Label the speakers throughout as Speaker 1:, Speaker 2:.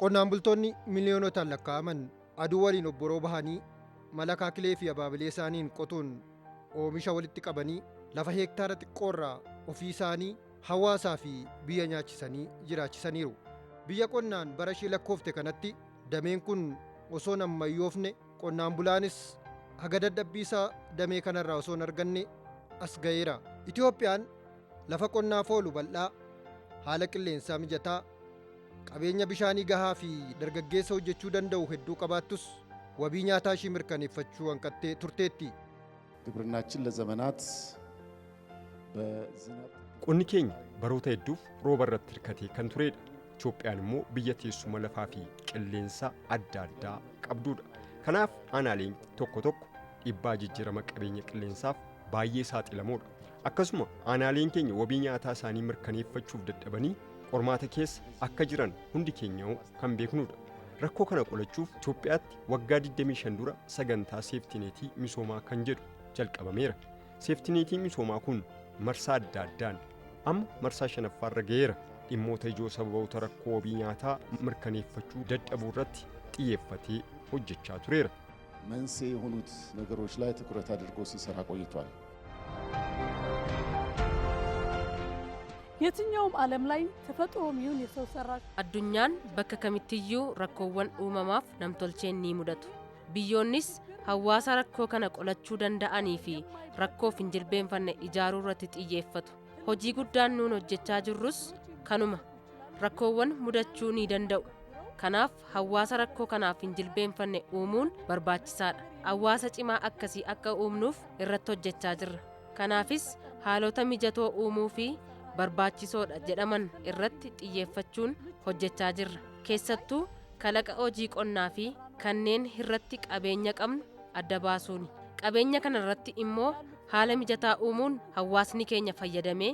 Speaker 1: Qonnaan bultoonni miiliyoonotaan lakkaa'aman aduu waliin obboroo bahanii mala kaakilee fi abaabilee isaaniin qotuun oomisha walitti qabanii lafa heektaara xiqqoorraa ofii isaanii hawaasaa fi biyya nyaachisanii jiraachisaniiru. Biyya qonnaan bara ishee lakkoofte kanatti dameen kun osoo hin ammayyoofne qonnaan bulaanis haga dadhabbii isaa damee kanarraa osoo hin arganne as ga'eera. Itoophiyaan lafa qonnaaf oolu bal'aa, haala qilleensaa mijataa, qabeenya bishaanii gahaa fi dargaggeessa hojjechuu danda'u hedduu qabaattus wabii nyaataa ishii mirkaneeffachuu hanqattee turteetti.
Speaker 2: ግብርናችን ለዘመናት በዝናብ
Speaker 3: Qonni keenya baroota hedduuf rooba irratti hirkatee kan turedha. Itoophiyaan immoo biyya teessuma lafaa fi qilleensa adda addaa qabdudha. Kanaaf aanaaleen tokko tokko dhiibbaa jijjiirama qabeenya qilleensaaf baay'ee saaxilamoodha. Akkasuma aanaaleen keenya wabii nyaataa isaanii mirkaneeffachuuf dadhabanii qormaata keessa akka jiran hundi keenya kan beeknudha. Rakkoo kana qolachuuf Itoophiyaatti waggaa 25 dura sagantaa seeftineetii misoomaa kan jedhu jalqabameera. Seeftineetiin misoomaa kun marsaa adda addaan amma marsaa 5ffaarra ga'eera. Dhimmoota ijoo sababoota rakkoo wabii nyaataa mirkaneeffachuu dadhabuu irratti xiyyeeffatee hojjechaa tureera.
Speaker 2: መንስኤ የሆኑት ነገሮች ላይ ትኩረት አድርጎ ሲሰራ ቆይቷል።
Speaker 4: የትኛውም ዓለም ላይ ተፈጥሮም ይሁን የሰው ሰራሽ
Speaker 5: addunyaan bakka kamittiyyuu rakkoowwan uumamaaf namtolcheen ni mudatu. Biyyoonnis hawaasa rakkoo kana qolachuu danda'anii fi rakkoof hin jilbeenfanne ijaaruu irratti xiyyeeffatu. Hojii guddaan nuun hojjechaa jirrus kanuma. Rakkoowwan mudachuu ni danda'u. Kanaaf hawaasa rakkoo kanaaf hin jilbeenfanne uumuun barbaachisaadha. Hawaasa cimaa akkasii akka uumnuuf irratti hojjechaa jirra. Kanaafis haalota mijatoo uumuu fi barbaachisoodha jedhaman irratti xiyyeeffachuun hojjechaa jirra. Keessattuu kalaqa hojii qonnaa fi kanneen irratti qabeenya qabnu adda baasuuni. Qabeenya kana irratti immoo haala mijataa uumuun hawaasni keenya fayyadamee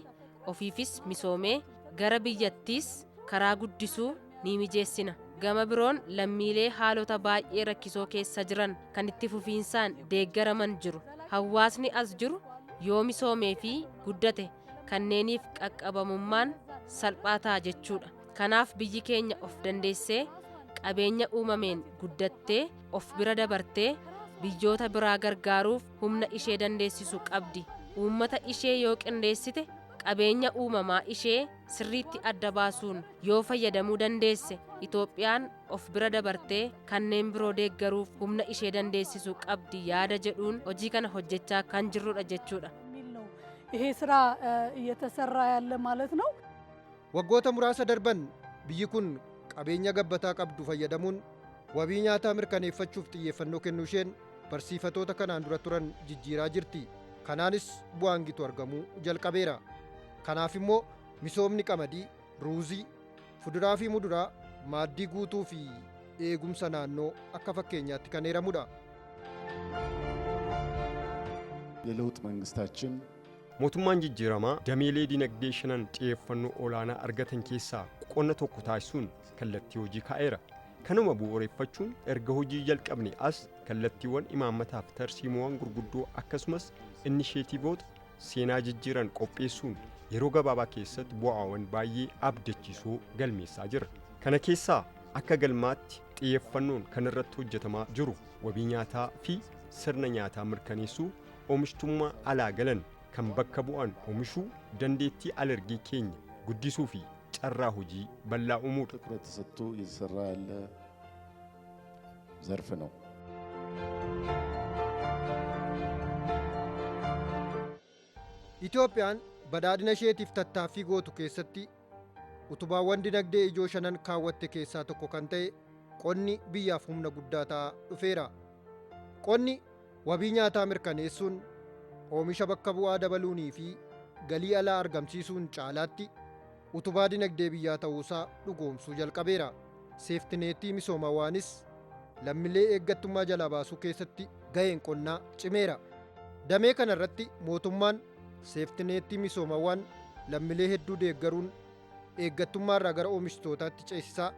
Speaker 5: ofiifis misoomee gara biyyattiis karaa guddisuu ni mijeessina. Gama biroon lammiilee haalota baay'ee rakkisoo keessa jiran kan itti fufiinsaan deeggaraman jiru. Hawaasni as jiru yoo misoomee fi guddate kanneeniif qaqqabamummaan salphaataa jechuudha. Kanaaf biyyi keenya of dandeessee qabeenya uumameen guddattee of bira dabartee biyyoota biraa gargaaruuf humna ishee dandeessisu qabdi. Uummata ishee yoo qindeessite qabeenya uumamaa ishee sirriitti adda baasuun yoo fayyadamuu dandeesse Itoophiyaan of bira dabartee kanneen biroo deeggaruuf humna ishee dandeessisu qabdi yaada jedhuun hojii kana hojjechaa kan jirrudha jechuudha.
Speaker 4: ይሄ ስራ እየተሰራ ያለ ማለት ነው።
Speaker 1: Waggoota muraasa darban biyyi kun qabeenya gabbataa qabdu fayyadamuun wabii nyaataa mirkaneeffachuuf xiyyeeffannoo kennuu isheen barsiifatoota kanaan dura turan jijjiiraa jirti. Kanaanis bu'aan gitu argamuu jalqabeera. Kanaaf immoo misoomni qamadii, ruuzii, fuduraa fi muduraa maaddii guutuu fi eegumsa naannoo akka fakkeenyaatti kan eeramudha.
Speaker 2: የለውጥ መንግስታችን
Speaker 3: Mootummaan jijjiiramaa dameelee dinagdee shanan xiyyeeffannoo olaanaa argatan keessaa qonna tokko taasisuun kallattii hojii kaa'eera. Kanuma bu'uureffachuun erga hojii jalqabne as kallattiiwwan imaammataaf tarsiimoowwan gurguddoo akkasumas inisheetiivoota seenaa jijjiiran qopheessuun yeroo gabaabaa keessatti bu'aawwan baay'ee abdachiisoo galmeessaa jira. Kana keessaa akka galmaatti xiyyeeffannoon kan irratti hojjetamaa jiru wabii nyaataa fi sirna nyaataa mirkaneessuu, oomishtummaa alaa galan kan bakka bu'an oomishuu, dandeettii alergii keenya guddisuu fi carraa hojii bal'aa uumuudha.
Speaker 2: ትኩረት ተሰጥቶ እየተሰራ ያለ ዘርፍ ነው።
Speaker 1: Itoophiyaan badhaadhina isheetiif tattaaffii gootu keessatti utubaawwan dinagdee ijoo shanan kaawwatte keessaa tokko kan ta'e qonni biyyaaf humna guddaa ta'aa dhufeera. Qonni wabii nyaataa mirkaneessuun oomisha bakka bu'aa dabaluunii fi galii alaa argamsiisuun caalaatti utubaa dinagdee biyyaa ta'uusaa dhugoomsuu jalqabeera. Seeftineetii misoomawaanis lammiilee eeggattummaa jalaa baasuu keessatti ga'een qonnaa cimeera. Damee kana irratti mootummaan seeftineetii misoomawaan lammiilee hedduu deeggaruun eeggattummaarraa gara oomishtootaatti ceesisaa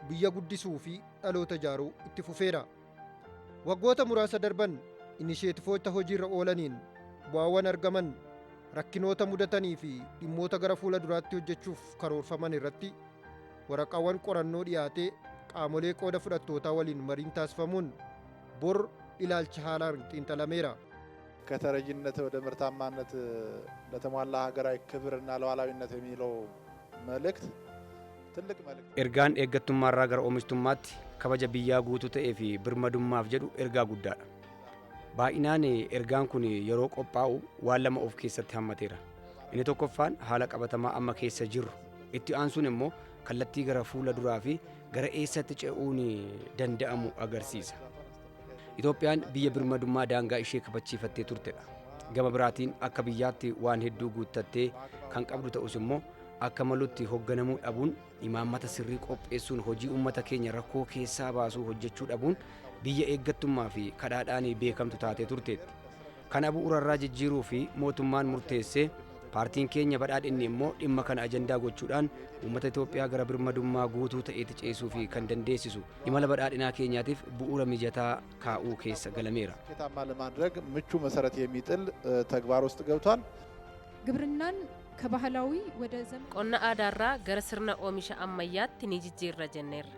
Speaker 1: biyya guddisuu fi dhaloota ijaaruu itti fufeera. Waggoota muraasa darban inisheetifoota hojiirra oolaniin bu'aawwan argaman rakkinoota mudatanii fi dhimmoota gara fuula duraatti hojjechuuf karoorfaman irratti waraqaawwan qorannoo dhiyaatee qaamolee qooda fudhattootaa waliin mariin taasifamuun bor ilaalcha haalaan xiinxalameera.
Speaker 2: ከተረጂነት ወደ ምርታማነት ለተሟላ ሀገራዊ ክብርና ሉዓላዊነት የሚለው መልእክት ትልቅ መልእክት
Speaker 6: ergaan eeggattummaarraa gara oomishtummaatti kabaja biyyaa guutuu ta'ee fi birmadummaaf jedhu ergaa guddaadha. Baay'inaan ergaan kun yeroo qophaa'u waan lama of keessatti hammateera. Inni tokkoffaan haala qabatamaa amma keessa jirru, itti aansuun immoo kallattii gara fuula duraa fi gara eessatti ce'uun danda'amu agarsiisa. Itoophiyaan biyya birmadummaa daangaa ishee kabachiifattee turtedha. Gama biraatiin akka biyyaatti waan hedduu guuttattee kan qabdu ta'us immoo akka malutti hoogganamuu dhabuun, imaammata sirrii qopheessuun hojii uummata keenya rakkoo keessaa baasuu hojjechuu dhabuun biyya eeggattummaa fi kadhaadhaan beekamtu taatee turteetti. Kana bu'uurarraa jijjiiruu fi mootummaan murteessee paartiin keenya badhaadhinni immoo dhimma kana ajandaa gochuudhaan uummata Itoophiyaa gara birmadummaa guutuu ta'eetti ceesuu fi kan dandeessisu imala badhaadhinaa keenyaatiif bu'uura mijataa kaa'uu keessa galameera.
Speaker 2: ስኬታማ ለማድረግ ምቹ መሰረት የሚጥል ተግባር ውስጥ ገብቷል።
Speaker 7: ግብርናን ከባህላዊ ወደ ዘመናዊ
Speaker 5: qonna aadaarraa gara sirna oomisha ammayyaatti ni jijjiirra jenneerra.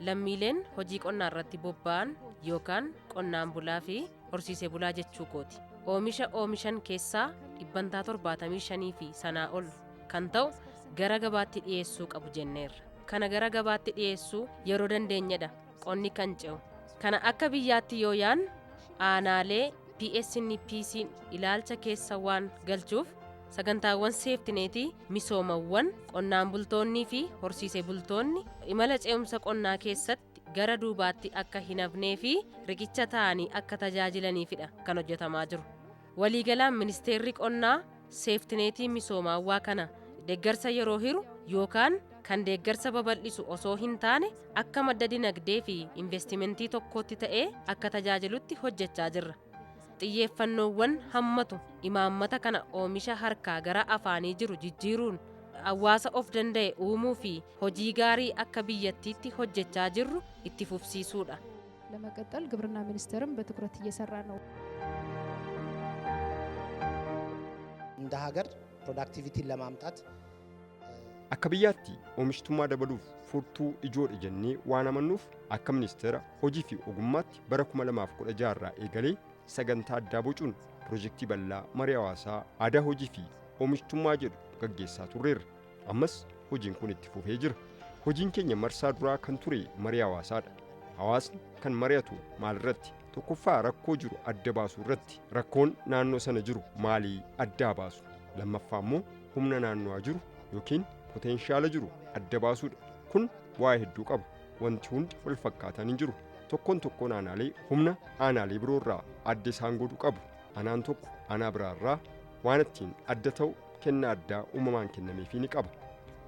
Speaker 5: Lammiileen hojii qonnaa irratti bobba'an yookaan qonnaan bulaa fi horsiisee bulaa jechuu kooti. Oomishan keessaa 75% fi sanaa ol kan ta'u gara gabaatti dhiyeessuu qabu jenneerra. Kana gara gabaatti dhiyeessuu yeroo dandeenyedha qonni kan ce'u. Kana akka biyyaatti yoo yaannu aanaalee PSNPC'n ilaalcha keessa waan galchuuf sagantaawwan seeftineetii misoomawwan qonnaan bultoonnii fi horsiisee bultoonni imala ce'umsa qonnaa keessatti gara duubaatti akka hin hafnee fi riqicha ta'anii akka tajaajilaniifidha kan hojjetamaa jiru. Waliigalaan ministeerri qonnaa seeftineetii misoomaawwaa kana deeggarsa yeroo hiru yookaan kan deeggarsa babal'isu osoo hin taane akka madda dinagdee fi investimentii tokkotti ta'ee akka tajaajilutti hojjechaa jirra. Xiyyeeffannoowwan hammatu imaammata kana oomisha harkaa gara afaanii jiru jijjiiruun hawaasa of danda'e uumuu fi hojii gaarii akka biyyattiitti hojjechaa jirru itti fufsiisuudha.
Speaker 7: ለመቀጠል ግብርና ሚኒስቴርም በትኩረት እየሰራ ነው።
Speaker 8: እንደ ሀገር ፕሮዳክቲቪቲን ለማምጣት
Speaker 3: Akka biyyaatti oomishtummaa dabaluuf furtuu ijoodha jennee waan amannuuf akka ministeera hojii fi ogummaatti bara 2016 irraa eegalee sagantaa addaa bocuun pirojektii bal'aa marii hawaasaa aadaa hojii fi oomishtummaa jedhu gaggeessaa turreerra. Ammas hojiin kun itti fufee jira. Hojiin keenya marsaa duraa kan ture marii hawaasaadha. Hawaasni kan mari'atu maalirratti? Tokkoffaa rakkoo jiru adda baasuu irratti. Rakkoon naannoo sana jiru maalii adda baasu? Lammaffaa immoo humna naannoo jiru yookiin potenshaala jiru adda baasuudha. Kun waa hedduu qaba. Wanti hundi wal fakkaataan hin jiru. Tokkoon aanaalee humna aanaalee biroo irraa adda isaan godhu qabu. Aanaan tokko aanaa biraa irraa waan ittiin adda ta'u kennaa addaa uumamaan kennameefii ni qaba.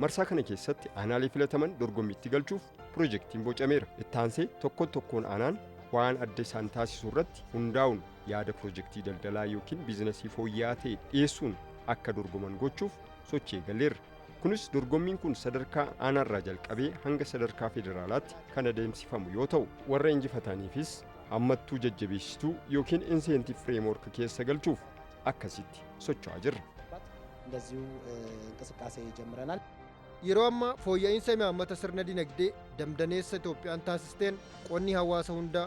Speaker 3: Marsaa kana keessatti aanaalee filataman dorgommiitti galchuuf pirojektiin bocameera. Itti aansee tokkoon aanaan waan adda isaan taasisu irratti hundaa'uun yaada pirojektii daldalaa yookiin biizinasii fooyya'aa ta'e dhiyeessuun akka dorgoman gochuuf sochii eegaleerra. Kunis dorgommiin kun sadarkaa aanaarraa jalqabee hanga sadarkaa federaalaatti kan adeemsifamu yoo ta'u warra injifataniifis hammattuu jajjabeessituu yookiin insentif fireemwork keessa galchuuf akkasitti socho'aa jirra.
Speaker 8: እንደዚሁ እንቅስቃሴ ጀምረናል።
Speaker 1: Yeroo ammaa fooyya'insa imaammata sirna dinagdee damdaneessa Itoophiyaan taasisteen qonni hawaasa hundaa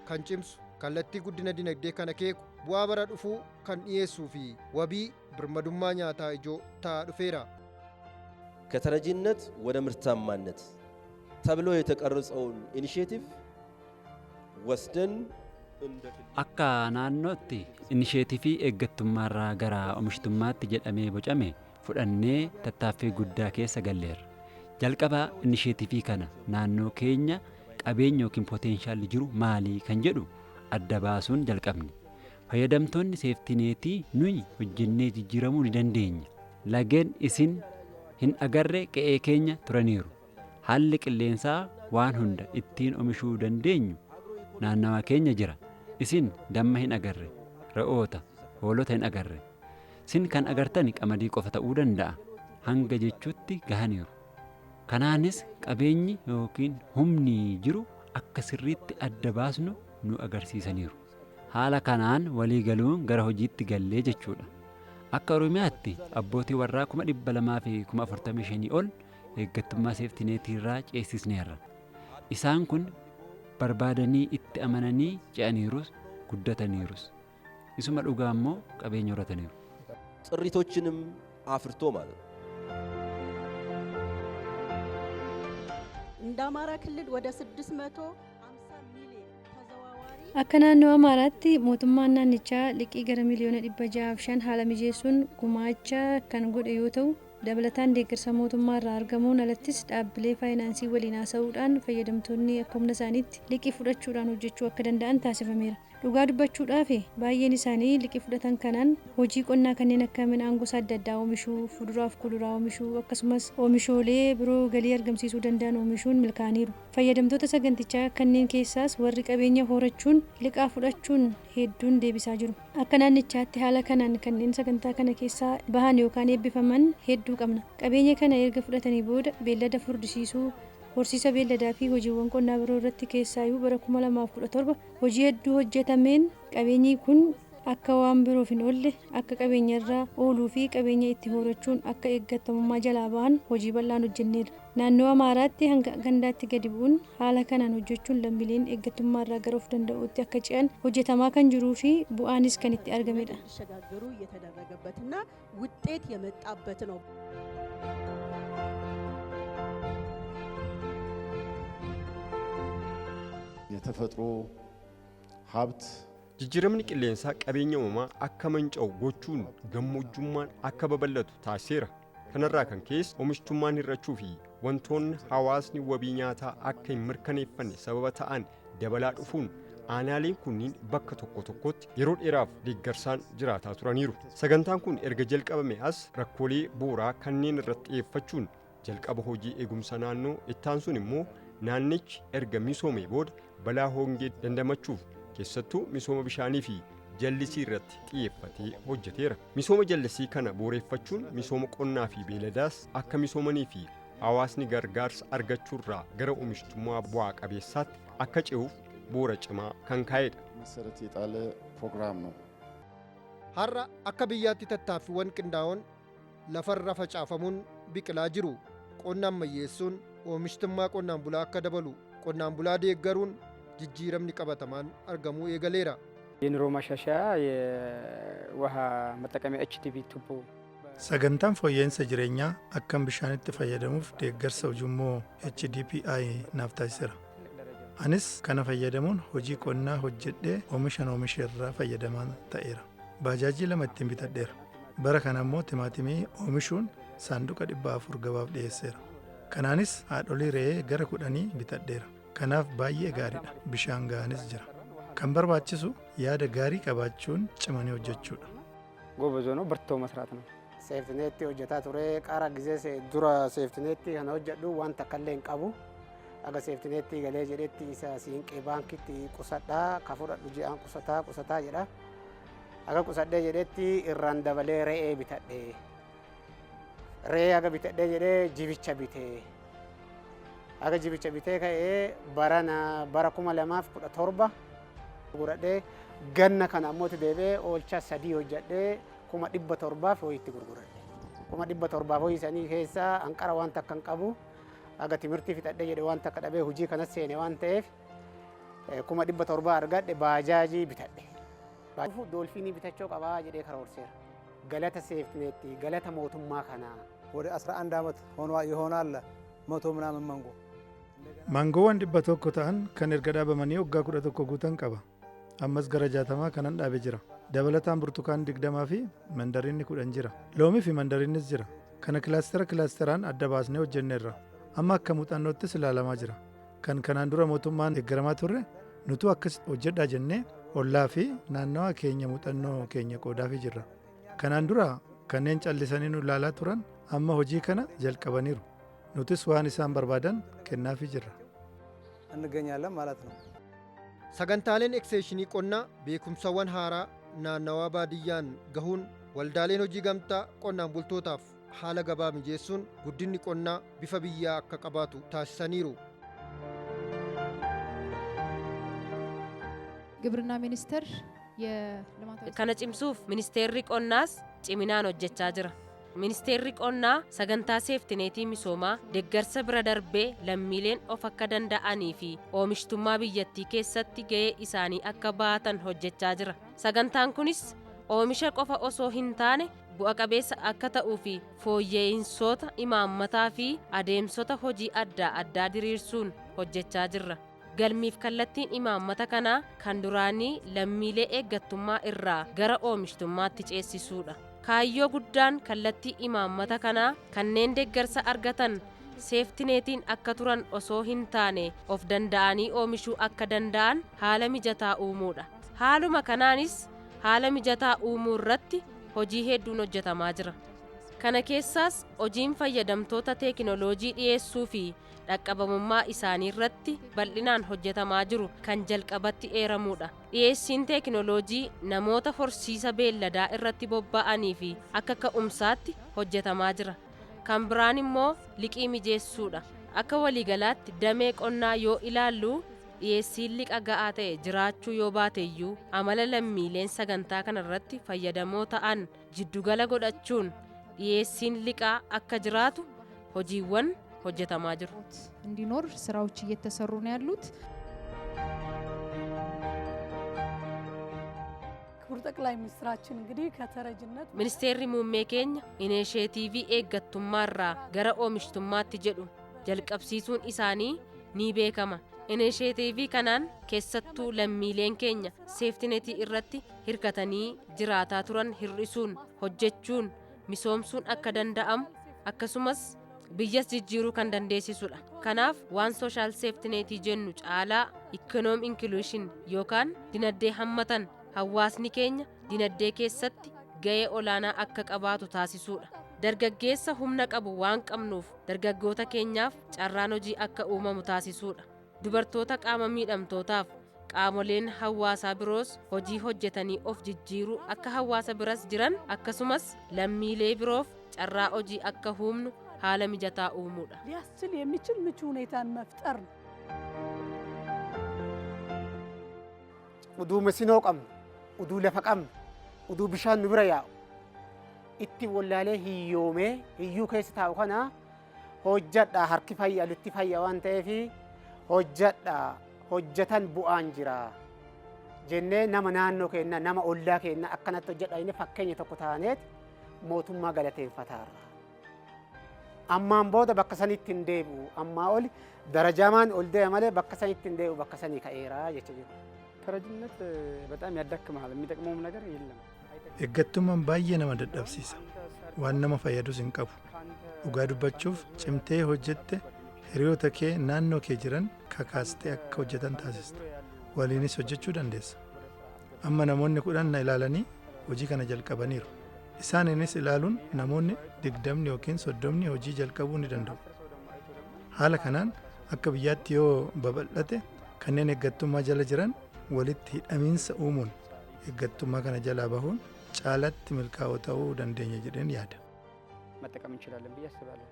Speaker 1: kan cimsu kallattii guddina dinagdee kana keeku bu'aa bara dhufuu kan dhiyeessuu fi wabii birmadummaa nyaataa ijoo ta'aa dhufeera.
Speaker 9: ከተረጂነት ወደ ምርታማነት ተብሎ የተቀረጸውን ኢኒሼቲቭ ወስደን
Speaker 10: akka naannootti inisheetivii eeggattummaarraa gara oomishtummaatti jedhamee bocame fudhannee tattaaffii guddaa keessa galleerra. Jalqabaa inisheetivii kana naannoo keenya qabeenya yookiin poteenshaalli jiru maalii kan jedhu adda baasuun jalqabne. Fayyadamtoonni seeftineetii nuyi hojjennee jijjiiramuu ni dandeenya. Lageen isin hin agarre qe'ee keenya turaniiru. Haalli qilleensaa waan hunda ittiin oomishuu dandeenyu naannawa keenya jira. Isin damma hin agarre, re'oota, hoolota hin agarre. Sin kan agartan qamadii qofa ta'uu danda'a. Hanga jechuutti gahaniiru. Kanaanis qabeenyi yookiin humni jiru akka sirriitti adda baasnu nu agarsiisaniiru. Haala kanaan walii galuun gara hojiitti gallee jechuudha. Akka Oromiyaatti abbootii warraa 245,045 ol eeggattummaa seeftineetii irraa ceesisneerra. Isaan kun barbaadanii itti amananii ce'aniirus guddataniirus. Isuma dhugaa immoo qabeenya horataniiru.
Speaker 9: ጥሪቶችንም አፍርቶ ማለት ነው።
Speaker 11: እንደ አማራ ክልል ወደ 650 ሚሊዮን ተዘዋዋሪ
Speaker 12: akka naannoo Amaaraatti mootummaan naannichaa liqii gara miliyoona 605 haala mijeessuun gumaacha kan godhe yoo ta'u dabalataan deeggarsa mootummaa irraa argamuun alattis dhaabbilee faayinaansii waliin haasa'uudhaan fayyadamtoonni akka humna isaaniitti liqii fudhachuudhaan hojjechuu akka danda'an taasifameera. Dhugaa dubbachuudhaaf baay'een isaanii liqii fudhatan kanaan hojii qonnaa kanneen akka midhaan gosa adda addaa oomishuu, fuduraaf kuduraa oomishuu akkasumas oomishoolee biroo galii argamsiisuu danda'an oomishuun milkaa'aniiru. Fayyadamtoota sagantichaa kanneen keessaas warri qabeenya horachuun liqaa fudhachuun hedduun deebisaa jiru. Akka naannichaatti haala kanaan kanneen sagantaa kana keessaa bahan yookaan eebbifaman hedduu qabna. Qabeenya kana erga fudhatanii booda beellada furdisiisuu, horsiisa beelladaa fi hojiiwwan qonnaa biroo irratti keessaayyuu bara 2017 hojii hedduu hojjetameen qabeenyi kun akka waan biroof hin oolle akka qabeenya irraa ooluu fi qabeenya itti horachuun akka eeggatamummaa jalaa ba'an hojii bal'aan hojjenneerra. Naannoo Amaaraatti hanga gandaatti gadi bu'uun haala kanaan hojjechuun lammiileen eeggatummaa irraa gara of danda'uutti akka ce'an hojjetamaa kan jiruu fi bu'aanis kan itti argamedha.
Speaker 11: ሸጋገሩ እየተደረገበትና ውጤት የመጣበት ነው።
Speaker 2: የተፈጥሮ ሀብት
Speaker 3: jijjiiramni qilleensaa qabeenya uumamaa akka manca'u gochuun gammoojjummaan akka babal'atu taasiseera. Kanarraa kan ka'e oomishtummaan hir'achuu fi wantoonni hawaasni wabii nyaataa akka hin mirkaneeffanne sababa ta'an dabalaa dhufuun aanaaleen kunniin bakka tokko tokkotti yeroo dheeraaf deeggarsaan jiraataa turaniiru. Sagantaan kun erga jalqabame as rakkoolee bu'uuraa kanneen irratti xiyyeeffachuun jalqaba hojii eegumsa naannoo ittaan sun immoo naannichi erga misoomee booda balaa hongee dandamachuuf keessattuu misooma bishaanii fi jallisii irratti xiyyeeffatee hojjeteera. Misooma jallisii kana booreeffachuun misooma qonnaa fi beeladaas akka misoomanii fi hawaasni gargaarsa argachuurraa gara oomishtummaa bu'aa qabeessaatti akka ce'uuf bu'uura cimaa kan kaa'edha.
Speaker 2: መሰረት የጣለ ፕሮግራም ነው።
Speaker 1: Har'a akka biyyaatti tattaaffiiwwan qindaa'oon lafarra facaafamuun biqilaa jiru. Qonna ammayyeessuun oomishtummaa qonnaan bulaa akka dabalu qonnaan bulaa deeggaruun jijjiiramni qabatamaan argamuu eegaleera.
Speaker 6: የኑሮ ማሻሻያ የውሃ መጠቀሚያ ኤችዲቢ ቱቦ
Speaker 13: sagantaan fooyya'insa jireenyaa akkam bishaanitti fayyadamuuf deeggarsa ujummoo HDPI naaf taasiseera. Anis kana fayyadamuun hojii qonnaa hojjedhee oomisha irraa fayyadamaa ta'eera. Baajaajii 2 ittiin bitadheera. Bara kana immoo timaatimii oomishuun saanduqa 400 gabaaf dhiyeesseera. Kanaanis haadholii re'ee gara 10 bitadheera. Kanaaf baay'ee gaariidha. Bishaan ga'anis jira. Kan barbaachisu yaada gaarii qabaachuun cimanii hojjechuudha.
Speaker 6: ጎበዞ ነው በርቶ መስራት ነው።
Speaker 8: ሴፍትኔቲ hojjetaa ture qara ጊዜ dura ሴፍትኔቲ kana hojjedhu waan takka illee hin qabu. Aga ሴፍትኔቲ galee jedhetti isa siinqee baankitti qusadhaa ka fudhadhu ji'aan qusataa jedha. Aga qusadhee jedhetti irraan dabalee re'ee bitadhe. Re'ee aga bitadhee jedhee jibicha bitee. Aga jibicha bitee ka'ee bara 2017 gurguradhee ganna kana ammoo deebee oolcha 3 hojjedhee 700 ho'iitti gurguradhe. 700 ho'iisanii keessaa hanqara waan takka hin qabu. Aga timirtii fixadhee jedhe waan takka dhabee hojii kanas seene waan ta'eef 700 argadhe baajaajii bitadhe. Doolfiinii bitachuu qabaa jedhee karoorseera. Galata ሴፍትኔቲ galata mootummaa kanaa.
Speaker 14: ወደ 11 ዓመት ይሆናል መቶ ምናምን ማንጎ
Speaker 13: Maangoowwan 100 ta'an kan erga dhaabamanii waggaa 11 guutan qaba. Ammas gara 60 kanan dhaabee jira. Dabalataan burtukaan 20 fi mandariinni 10 jira. Loomii fi mandariinnis jira. Kana kilaasteraan adda baasnee hojjenneerra. Amma akka muuxannoottis ilaalamaa jira. Kan kanaan dura mootummaan deeggaramaa turre nutu akkas hojjedhaa jennee ollaa fi naannawa keenya muuxannoo keenya qoodaafii jirra. Kanaan dura kanneen callisanii nu ilaalaa turan amma hojii kana jalqabaniiru. Nutis waan isaan barbaadan kennaafii jirra.
Speaker 14: እንገኛለን ማለት ነው።
Speaker 1: Sagantaaleen eksteenshinii qonnaa beekumsawwan haaraa naannawaa baadiyyaan gahuun waldaaleen hojii gamtaa qonnaan bultootaaf haala gabaa mijeessuun guddinni qonnaa bifa biyyaa akka qabaatu taasisaniiru.
Speaker 7: ግብርና ሚኒስቴር
Speaker 5: kana cimsuuf ministeerri qonnaas ciminaan hojjechaa jira. Ministeerri qonnaa sagantaa seeftineetii misoomaa deeggarsa bira darbee lammiileen of akka danda'anii fi oomishtummaa biyyattii keessatti ga'ee isaanii akka baatan hojjechaa jira. Sagantaan kunis oomisha qofa osoo hin taane bu'a qabeessa akka ta'uu fi fooyya'insoota imaammataa fi adeemsota hojii adda addaa diriirsuun hojjechaa jirra. Galmiif kallattiin imaammata kanaa kan duraanii lammiilee eeggattummaa irraa gara oomishtummaatti ceesisuudha. Kaayyoo guddaan kallattii imaammata kanaa kanneen deeggarsa argatan seeftineetiin akka turan osoo hin taane of danda'anii oomishuu akka danda'an haala mijataa uumuudha. Haaluma kanaanis haala mijataa uumuu irratti hojii hedduun hojjetamaa jira. Kana keessaas hojiin fayyadamtoota teekinooloojii dhiyeessuu fi dhaqqabamummaa isaanii irratti bal'inaan hojjetamaa jiru kan jalqabatti eeramuudha. Dhiyeessiin teekinooloojii namoota horsiisa beelladaa irratti bobba'anii fi akka ka'umsaatti hojjetamaa jira. Kan biraan immoo liqii mijeessuudha. Akka waliigalaatti damee qonnaa yoo ilaallu dhiyeessiin liqa ga'aa ta'e jiraachuu yoo baateyyuu amala lammiileen sagantaa kanarratti fayyadamoo ta'an jiddugala godhachuun dhiyeessiin liqaa akka jiraatu hojiiwwan hojjetamaa jiru.
Speaker 7: እንዲኖር ስራዎች እየተሰሩ ነው ያሉት።
Speaker 4: ክቡር ጠቅላይ ሚኒስትራችን እንግዲህ ከተረጅነት
Speaker 5: Ministeerri muummee keenya inisheetiivii eeggattummaarraa gara oomishtummaatti jedhu jalqabsiisuun isaanii ni beekama. Inisheetiivii kanaan keessattuu lammiileen keenya seeftineetii irratti hirkatanii jiraataa turan hir'isuun hojjechuun misoomsuun akka danda'amu akkasumas biyyas jijjiiruu kan dandeessisudha. Kanaaf waan sooshaal seeftineetii jennu caalaa ikoonoom inkluushin yookaan dinagdee hammatan hawaasni keenya dinagdee keessatti ga'ee olaanaa akka qabaatu taasisuudha. Dargaggeessa humna qabu waan qabnuuf dargaggoota keenyaaf carraan hojii akka uumamu taasisuudha. Dubartoota qaama miidhamtootaaf qaamoleen hawaasaa biroos hojii hojjetanii of jijjiiruu akka hawaasa biras jiran akkasumas lammiilee biroof carraa hojii akka uumnu haala mijataa uumuudha.
Speaker 4: ሊያስችል የሚችል ምቹ ሁኔታን መፍጠር ነው።
Speaker 8: uduu masinoo qabnu uduu lafa qabnu uduu bishaan nu bira yaa'u itti wallaalee hiyyoomee hiyyuu keessa taa'u kana hojjadhaa harki fayya lutti fayya waan ta'eef hojjadhaa hojjetan bu'aan jira jennee nama naannoo keenya nama ollaa keenya akkanatti hojjedha inni fakkeenya tokko taaneet mootummaa galateeffataarra. Ammaan booda bakka sanitti hin deebi'u ammaa oli darajaamaan ol deema malee bakka sanitti hin deebi'u bakka sanii ka'eera jecha jiru.
Speaker 6: ተረጅነት በጣም ያዳክማል። የሚጠቅመውም ነገር የለም።
Speaker 13: eeggattummaan baay'ee nama dadhabsiisa waan nama fayyadus hin qabu dhugaa dubbachuuf cimtee hojjette hiriyoota kee naannoo kee jiran kakaastee akka hojjetan taasista waliinis hojjechuu dandeessa amma namoonni 10 na ilaalanii hojii kana jalqabaniiru isaaniinis ilaaluun namoonni 20 yookiin 30 hojii jalqabuu ni danda'u haala kanaan akka biyyaatti yoo babal'ate kanneen eeggattummaa jala jiran walitti hidhamiinsa uumuun eeggattummaa kana jalaa bahuun caalatti milkaa'oo ta'uu dandeenya jedheen yaada.
Speaker 6: መጠቀም እንችላለን ብዬ አስባለሁ።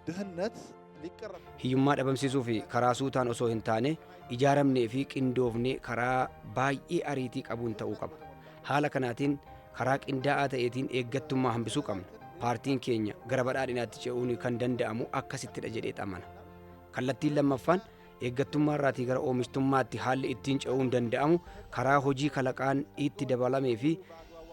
Speaker 2: ድህነት ሊቀረፍ
Speaker 6: hiyyummaa dhabamsiisuu fi karaa suutaan osoo hin taane ijaaramnee fi qindoofnee karaa baay'ee ariitii qabuun ta'uu qaba. Haala kanaatiin karaa qindaa'aa ta'eetiin eeggattummaa hambisuu qabna. Paartiin keenya gara badhaadhinaatti ce'uun kan danda'amu akkasittidha jedhee amana. Kallattiin lammaffaan eeggattummaa irraatii gara oomishtummaatti haalli ittiin ce'uun danda'amu karaa hojii kalaqaan itti dabalamee fi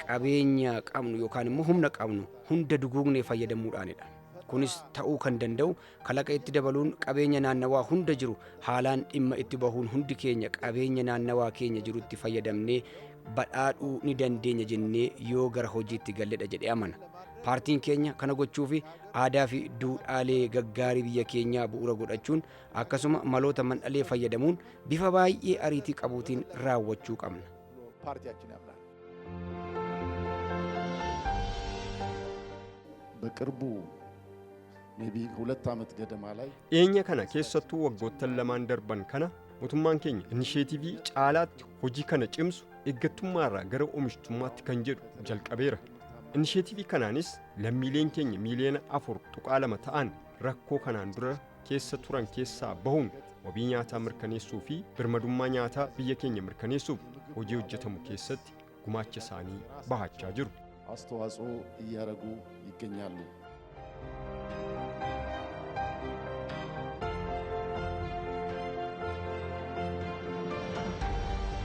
Speaker 6: qabeenya qabnu yookaan immoo humna qabnu hunda duguugnee fayyadamuudhaanidha. Kunis ta'uu kan danda'u kalaqa itti dabaluun qabeenya naannawaa hunda jiru haalaan dhimma itti bahuun hundi keenya qabeenya naannawaa keenya jirutti fayyadamnee badhaadhuu ni dandeenya jennee yoo gara hojiitti galledha jedhee amana. Paartiin keenya kana gochuu fi aadaa fi duudhaalee gaggaarii biyya keenyaa bu'uura godhachuun akkasuma maloota mandhalee fayyadamuun bifa baay'ee ariitii qabuutiin raawwachuu qabna.
Speaker 2: ፓርቲያችን ያምናል። በቅርቡ ሜቢ 2 ዓመት ገደማ ላይ
Speaker 3: dhiyeenya kana keessattuu waggoottan lamaan darban kana mootummaan keenya inisheetiivii caalaatti hojii kana cimsu eeggattummaarraa gara oomishtummaatti kan jedhu jalqabeera. Inisheetiivii kanaanis lammiileen keenya miiliyoona 4.2 ta'an rakkoo kanaan dura keessa turan keessaa bahuun wabii nyaataa mirkaneessuu fi birmadummaa nyaataa biyya keenya mirkaneessuuf hojii hojjetamu keessatti gumaacha isaanii bahachaa jiru.
Speaker 2: አስተዋጽኦ እያደረጉ ይገኛሉ።